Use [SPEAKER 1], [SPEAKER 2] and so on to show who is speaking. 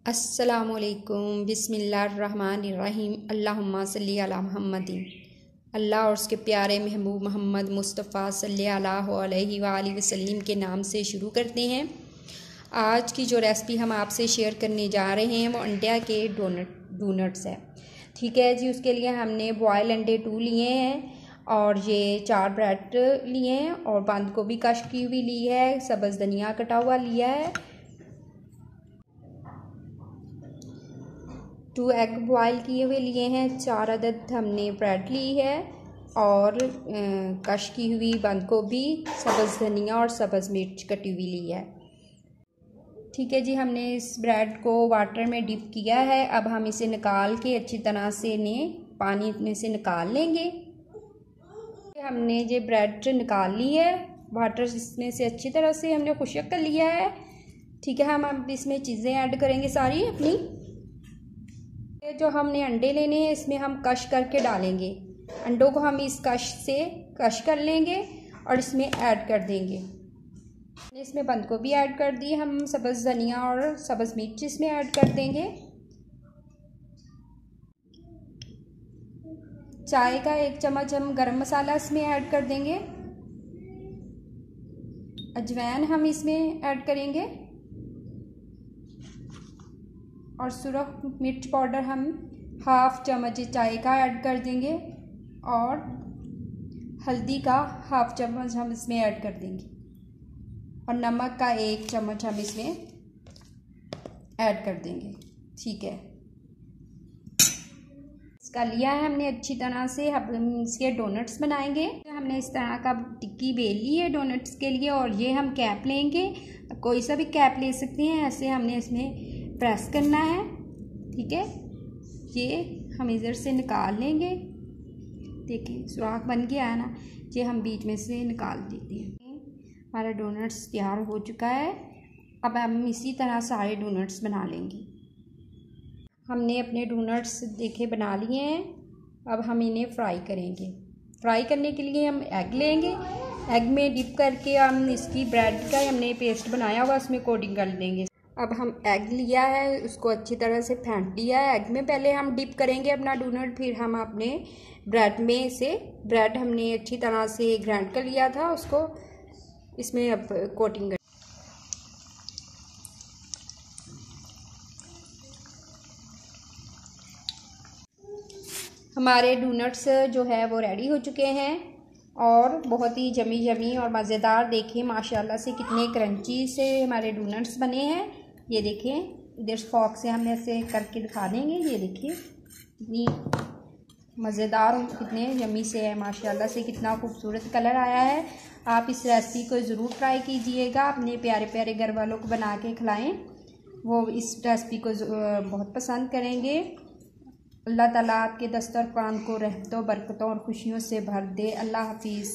[SPEAKER 1] अस्सलामुअलैकुम बिस्मिल्लाहिर्रहमानिर्रहीम अल्लाहुम्मा सल्ली अला मुहम्मदिन। अल्लाह और उसके प्यारे महबूब मोहम्मद मुस्तफ़ा सल्लल्लाहु अलैहि वसल्लम के नाम से शुरू करते हैं। आज की जो रेसिपी हम आपसे शेयर करने जा रहे हैं वो अंडे के डोनट्स है। ठीक है जी, उसके लिए हमने बॉयल अंडे 2 लिए हैं और ये 4 ब्रेड लिए हैं और बंद गोभी कश की हुई ली है, सब्ज़ धनिया कटा हुआ लिया है, 2 एग बॉयल किए हुए लिए हैं, 4 अदद हमने ब्रेड ली है और कश की हुई बंद गोभी, सब्ज़ धनिया और सब्ज़ मिर्च कटी हुई ली है। ठीक है जी, हमने इस ब्रेड को वाटर में डिप किया है। अब हम इसे निकाल के अच्छी तरह से इन्हें पानी में से निकाल लेंगे। हमने ये ब्रेड निकाल ली है, वाटर इसमें से अच्छी तरह से हमने खुश्क कर लिया है। ठीक है, हम अब इसमें चीज़ें ऐड करेंगे सारी अपनी। जो हमने अंडे लेने हैं इसमें हम कश करके डालेंगे। अंडों को हम इस कश से कश कर लेंगे और इसमें ऐड कर देंगे। इसमें बंद गोभी ऐड कर दी, हम सब्ज़ धनिया और सब्ज़ मिर्च इसमें ऐड कर देंगे। चाय का 1 चम्मच हम गरम मसाला इसमें ऐड कर देंगे। अजवाइन हम इसमें ऐड करेंगे और सुरख मिर्च पाउडर हम 1/2 चम्मच चाय का ऐड कर देंगे और हल्दी का 1/2 चम्मच हम इसमें ऐड कर देंगे और नमक का 1 चम्मच हम इसमें ऐड कर देंगे। ठीक है, इसका लिया है हमने अच्छी तरह से। हम इसके डोनट्स बनाएंगे। हमने इस तरह का टिक्की बेल ली है डोनट्स के लिए और ये हम कैप लेंगे, कोई सा भी कैप ले सकते हैं। ऐसे हमने इसमें प्रेस करना है। ठीक है, ये हम इधर से निकाल लेंगे। देखिए सुराख बन गया है ना, ये हम बीच में से निकाल देते हैं। हमारा डोनट्स तैयार हो चुका है। अब हम इसी तरह सारे डोनट्स बना लेंगे। हमने अपने डोनट्स देखे बना लिए हैं। अब हम इन्हें फ्राई करेंगे। फ्राई करने के लिए हम एग लेंगे, एग में डिप करके हम इसकी ब्रेड का हमने पेस्ट बनाया हुआ उसमें कोटिंग कर देंगे। अब हम एग लिया है, उसको अच्छी तरह से फेंट लिया है। एग में पहले हम डिप करेंगे अपना डोनट, फिर हम अपने ब्रेड में से ब्रेड हमने अच्छी तरह से ग्राइंड कर लिया था उसको इसमें अब कोटिंग कर। हमारे डोनट्स जो है वो रेडी हो चुके हैं और बहुत ही यमी और मज़ेदार। देखिए माशाल्लाह से कितने क्रंची से हमारे डोनट्स बने हैं। ये देखिए, इधर फॉक से हम ऐसे करके दिखा देंगे। ये देखिए कितनी मज़ेदार और कितने यमी से है, माशाल्लाह से कितना खूबसूरत कलर आया है। आप इस रेसिपी को ज़रूर ट्राई कीजिएगा, अपने प्यारे प्यारे घर वालों को बना के खिलाएं, वो इस रेसिपी को बहुत पसंद करेंगे। अल्लाह ताला आपके दस्तरखान को रहमतों बरकतों और खुशियों से भर दे। अल्लाह हाफिज़।